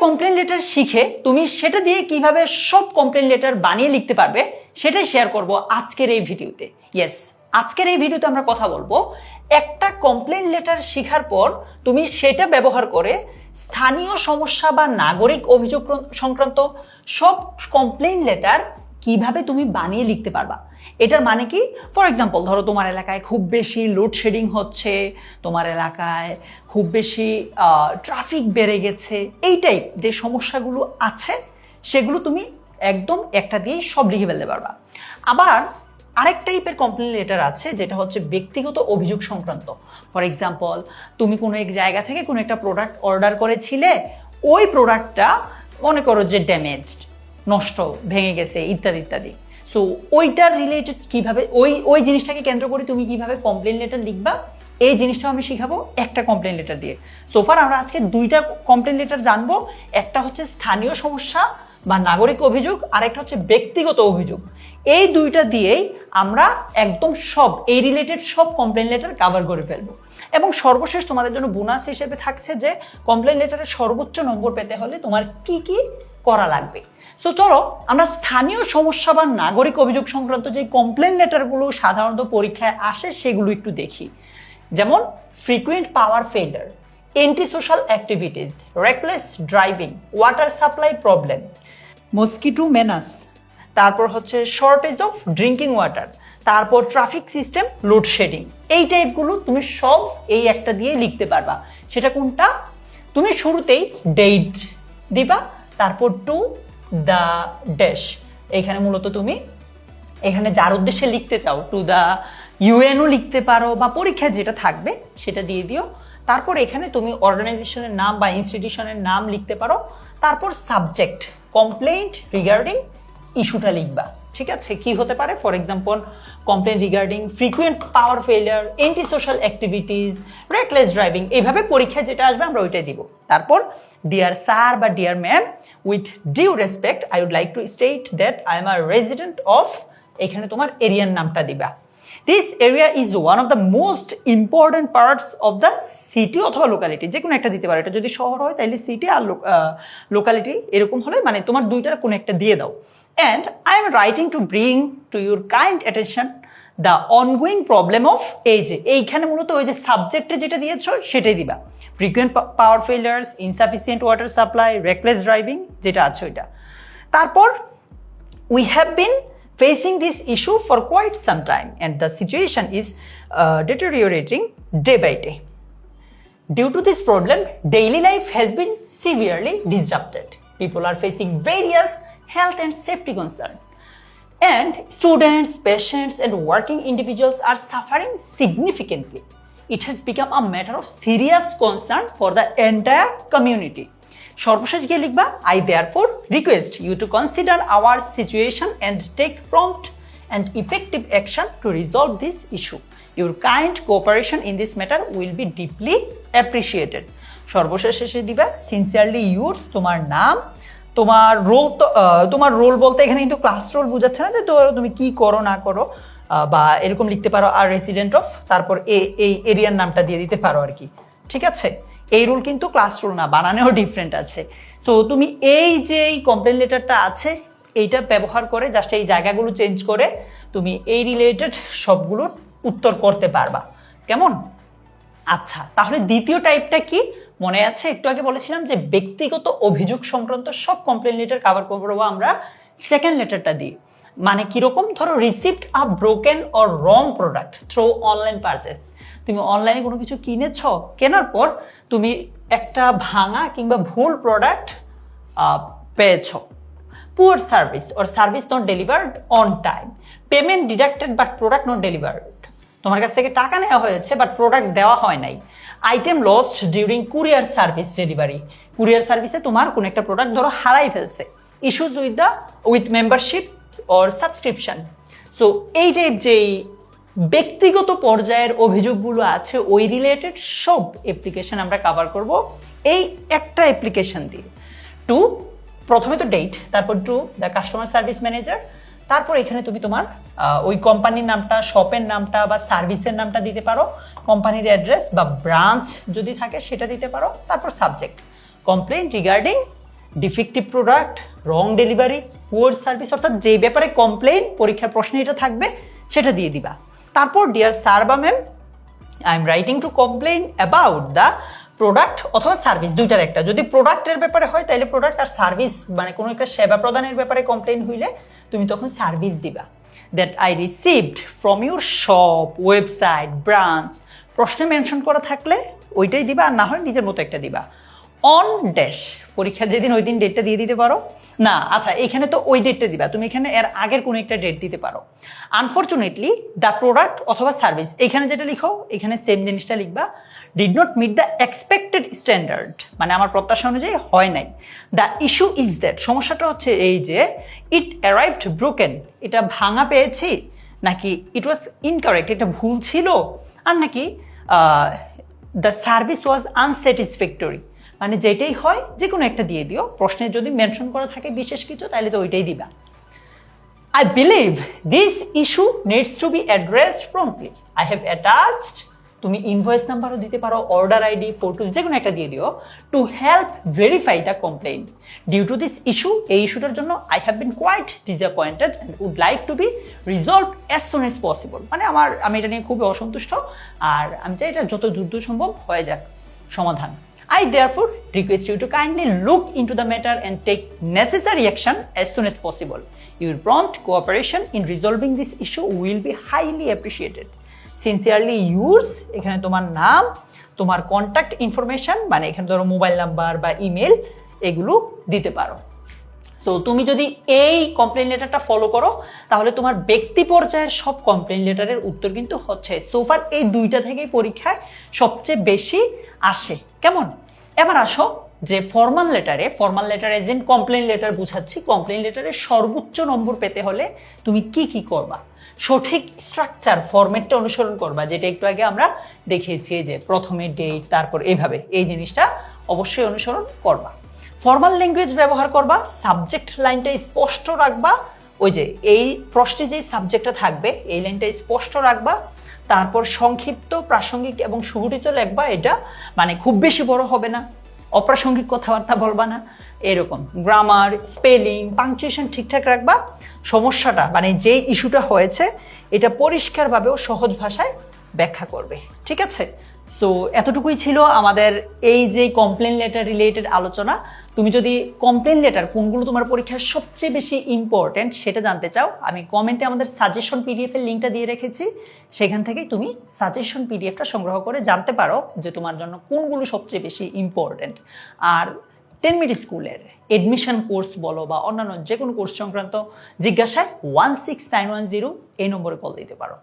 Complain letter শিখে তুমি সেটা দিয়ে কিভাবে সব কমপ্লেন লেটার বানিয়ে লিখতে পারবে সেটাই শেয়ার করব আজকের এই ভিডিওতে। ইয়েস, আজকের এই ভিডিওতে আমরা কথা বলবো একটা কমপ্লেন লেটার শেখার পর তুমি সেটা ব্যবহার করে স্থানীয় সমস্যা বা নাগরিক অভিযোগ সংক্রান্ত সব কমপ্লেন লেটার কিভাবে তুমি বানিয়ে লিখতে পারবা। এটার মানে কি, ফর এক্সাম্পল ধরো তোমার এলাকায় খুব বেশি লোডশেডিং হচ্ছে, তোমার এলাকায় খুব বেশি ট্রাফিক বেড়ে গেছে, এই টাইপ যে সমস্যাগুলো আছে সেগুলো তুমি একদম একটা দিয়েই সব লিখে ফেলতে পারবা। আবার আরেক টাইপের কমপ্লেন লেটার আছে যেটা হচ্ছে ব্যক্তিগত অভিযোগ সংক্রান্ত। ফর এক্সাম্পল তুমি কোনো এক জায়গা থেকে কোনো একটা প্রোডাক্ট অর্ডার করেছিলে, ওই প্রোডাক্টটা মনে করো যে ড্যামেজড, নষ্ট, ভেঙে গেছে ইত্যাদি ইত্যাদি। সো ওইটার রিলেটেড কিভাবে ওই জিনিসটাকে কেন্দ্র করে তুমি কিভাবে কমপ্লেন লেটার লিখবা, এই জিনিসটাও আমি শিখাবো একটা কমপ্লেন লেটার দিয়ে। সোফার আমরা আজকে দুইটা কমপ্লেন লেটার জানবো, একটা হচ্ছে স্থানীয় সমস্যা বা নাগরিক অভিযোগ, আর একটা হচ্ছে ব্যক্তিগত অভিযোগ। এই দুইটা দিয়েই আমরা একদম সব এই রিলেটেড সব কমপ্লেন লেটার কভার করে ফেলবো। এবং সর্বশেষ তোমাদের জন্য বোনাস হিসেবে থাকছে যে কমপ্লেন লেটারের সর্বোচ্চ নম্বর পেতে হলে তোমার কি কি করা লাগবে। সো চলো আমরা স্থানীয় সমস্যা বা নাগরিক অভিযোগ সংক্রান্ত যে কমপ্লেন লেটারগুলো সাধারণত পরীক্ষায় আসে সেগুলো একটু দেখি। যেমন frequent power failure, anti social activities, reckless driving, water supply problem, mosquito menace, তারপর হচ্ছে শর্টেজ অফ ড্রিঙ্কিং ওয়াটার, তারপর ট্রাফিক সিস্টেম লোডশেডিং। এই টাইপগুলো তুমি সব এই একটা দিয়ে লিখতে পারবা। সেটা কোনটা, তুমি শুরুতেই ডেট দিবা, তারপর টু দ্য ড্যাশ। এইখানে মূলত তুমি এখানে যার উদ্দেশ্যে লিখতে চাও টু দ্য ইউএনও লিখতে পারো, বা পরীক্ষায় যেটা থাকবে সেটা দিয়ে দিও। তারপর এখানে তুমি অর্গানাইজেশনের নাম বা ইনস্টিটিউশনের নাম লিখতে পারো। তারপর সাবজেক্ট কমপ্লেইন্ট রিগার্ডিং ইস্যুটা লিখবা। ঠিক আছে, কি হতে পারে, for example complaint regarding frequent power failure, anti social activities, reckless driving. এইভাবে পরীক্ষায় যেটা আসবে আমরা ওইটাই দিব। তারপর ডিয়ার স্যার বা dear ma'am, with due respect I would like to state that I am a resident of, এখানে তোমার এরিয়ার নামটা দিবা। This area is one of the most important parts of the city অথবা লোকালিটি, যে কোনো একটা দিতে পারো। এটা যদি শহর হয় তাহলে সিটি, আর লোকালিটি এরকম হলে মানে তোমার দুইটার কোনো একটা দিয়ে দাও। And I am writing to bring to your kind attention the ongoing problem of, এই যে এইখানে মূলত ওই যে সাবজেক্টে যেটা দিয়েছ সেটাই দিবা। Frequent power failures, insufficient water supply, reckless driving যেটা আছে ওইটা। তারপর we have been facing this issue for quite some time and the situation is deteriorating day by day. Due to this problem, daily life has been severely disrupted. People are facing various health and safety concerns, and students, patients and working individuals are suffering significantly. It has become a matter of serious concern for the entire community. সর্বশেষ গিয়ে লিখবা, I therefore request you to consider our situation and take prompt and effective action to resolve this issue. Your kind cooperation in this matter will be deeply appreciated. সর্বশেষ শেষে দিবা sincerely yours, তোমার নাম, তোমার role. তো তোমার role বলতে এখানে কিন্তু ক্লাস রোল বোঝাচ্ছে না যে তো তুমি কি করো না করো, বা এরকম লিখতে পারো, আর রেসিডেন্ট অফ, তারপর এই এরিয়ার নামটা দিয়ে দিতে পারো আর কি। ঠিক আছে, এই রুল কিন্তু ক্লাস রুল না, বানানেও ডিফারেন্ট আছে। সো তুমি এই যে কমপ্লেন লেটারটা আছে এইটা ব্যবহার করে জাস্ট এই জায়গাগুলো চেঞ্জ করে তুমি এই রিলেটেড সবগুলোর উত্তর করতে পারবা। কেমন? আচ্ছা, তাহলে দ্বিতীয় টাইপটা কি মনে আছে? একটু আগে বলেছিলাম যে ব্যক্তিগত অভিযোগ সংক্রান্ত সব কমপ্লেন লেটার কভার করবো আমরা সেকেন্ড লেটারটা দিই। মানে কিরকম, ধরো received a broken or wrong product through online purchase. তুমি অনলাইনে কোনো কিছু কিনেছ, কেনার পর তুমি একটা ভাঙা কিংবা ভুল প্রোডাক্ট পেয়েছ। Poor service or service not delivered on time, payment deducted but product not delivered. তোমার কাছ থেকে টাকা নেওয়া হয়েছে বাট প্রোডাক্ট দেওয়া হয় নাই। Item lost during courier service delivery, courier সার্ভিসে তোমার কোনো একটা প্রোডাক্ট ধরো হারাই ফেলছে। Issues with membership or subscription. So এই টাইপ যেই ব্যক্তিগত পর্যায়ের অভিযোগগুলো আছে ওই রিলেটেড সব অ্যাপ্লিকেশন আমরা কভার করব এই একটা অ্যাপ্লিকেশন দিয়ে। টু, প্রথমে তো ডেট, তারপর to the customer service manager, তারপর এখানে তুমি তোমার ওই কোম্পানির নামটা, শপের নামটা বা সার্ভিসের নামটা দিতে পারো, কোম্পানির অ্যাড্রেস বা ব্রাঞ্চ যদি থাকে সেটা দিতে পারো, তারপর subject complaint regarding defective product, wrong delivery, poor service, অর্থাৎ যে ব্যাপারে কমপ্লেন পরীক্ষার প্রশ্নে এটা থাকবে সেটা দিয়ে দিবা। তারপর ডিয়ার স্যার বা ma'am, I am writing to complain about the product অথবা সার্ভিস, দুইটার একটা। যদি প্রোডাক্টের ব্যাপারে হয় তাহলে প্রোডাক্ট, আর সার্ভিস মানে কোনো একটা সেবা প্রদানের ব্যাপারে কমপ্লেন হইলে তুমি তখন সার্ভিস দিবা। That I received from your shop, website, branch, প্রশ্নে মেনশন করা থাকলে ওইটাই দিবা, আর না হয় নিজের মতো একটা দিবা। অন ড্যাশ, পরীক্ষা যেদিন ওই দিন ডেটটা দিয়ে দিতে পারো। না আচ্ছা, এখানে তো ওই ডেটটা দিবা, তুমি এখানে এর আগের কোনো একটা ডেট দিতে পারো। আনফর্চুনেটলি দ্য প্রোডাক্ট অথবা সার্ভিস, এখানে যেটা লিখো এখানে সেম জিনিসটা লিখবা। Did not meet the expected standard, মানে আমার প্রত্যাশা অনুযায়ী হয় নাই। দ্য ইস্যু ইজ দ্যাট, সমস্যাটা হচ্ছে এই যে ইট অ্যারাইভড ব্রোকেন, এটা ভাঙা পেয়েছি, নাকি ইট ওয়াজ ইনকারেক্ট, এটা ভুল ছিল, আর নাকি দ্য সার্ভিস ওয়াজ আনস্যাটিসফ্যাক্টরি। মানে যেটাই হয় যে কোনো একটা দিয়ে দিও, প্রশ্নে যদি মেনশন করা থাকে বিশেষ কিছু তাহলে তো ওইটাই দিবা। I believe this issue needs to be addressed promptly. I have attached, তুমি ইনভয়েস নাম্বারও দিতে পারো, অর্ডার আইডি, ফটোস, যে কোনো একটা দিয়ে দিও, to help verify the complain. Due to this issue, এই ইস্যুটার জন্য I have been quite disappointed and would like to be resolve as soon as possible. মানে আমি এটা নিয়ে খুবই অসন্তুষ্ট, আর আমি চাই এটা যত দ্রুত সম্ভব হয়ে যাক সমাধান। I therefore request you to kindly look into the matter and take necessary action as soon as possible. Your prompt cooperation in resolving this issue will be highly appreciated. Sincerely yours, এখানে তোমার নাম, তোমার contact information, মানে এখানে ধরো mobile number বা email, এগুলো দিতে পারো। তো তুমি যদি এই কমপ্লেন লেটারটা ফলো করো তাহলে তোমার ব্যক্তি পর্যায়ের সব কমপ্লেন লেটারের উত্তর কিন্তু হচ্ছে। সোফার এই দুইটা থেকেই পরীক্ষায় সবচেয়ে বেশি আসে। কেমন? এবার আসো যে formal letter as in complain letter বুঝাচ্ছি। কমপ্লেন লেটারে সর্বোচ্চ নম্বর পেতে হলে তুমি কি কি করবা? সঠিক স্ট্রাকচার ফরম্যাটটা অনুসরণ করবা, যেটা একটু আগে আমরা দেখিয়েছি, যে প্রথমে ডেট, তারপর এইভাবে, এই জিনিসটা অবশ্যই অনুসরণ করবা। ফর্মাল ল্যাঙ্গুয়েজ ব্যবহার করবা, সাবজেক্ট লাইনটা স্পষ্ট রাখবা, ওই যে এই প্রশ্নে যে সাবজেক্টটা থাকবে এই লাইনটা স্পষ্ট রাখবা। তারপর সংক্ষিপ্ত, প্রাসঙ্গিক এবং সুগঠিত লিখবা, এটা মানে খুব বেশি বড় হবে না, অপ্রাসঙ্গিক কথাবার্তা বলবা না, এরকম। গ্রামার, স্পেলিং, পাংচুয়েশন ঠিকঠাক রাখবা। সমস্যাটা মানে যেই ইস্যুটা হয়েছে এটা পরিষ্কারভাবে ও সহজ ভাষায় ব্যাখ্যা করবে, ঠিক আছে? সো এতটুকুই ছিল আমাদের এই যে কমপ্লেন লেটার রিলেটেড আলোচনা। তুমি যদি কমপ্লেন লেটার কোনগুলো তোমার পরীক্ষায় সবচেয়ে বেশি ইম্পর্টেন্ট সেটা জানতে চাও, আমি কমেন্টে আমাদের সাজেশন পিডিএফ এর লিঙ্কটা দিয়ে রেখেছি, সেখান থেকে তুমি সাজেশন পিডিএফটা সংগ্রহ করে জানতে পারো যে তোমার জন্য কোনগুলো সবচেয়ে বেশি ইম্পর্টেন্ট। আর 10 মিনিট স্কুলের এডমিশন কোর্স বলো বা অন্যান্য যে কোনো কোর্স সংক্রান্ত জিজ্ঞাসায় 16910 এই নম্বরে কল দিতে পারো।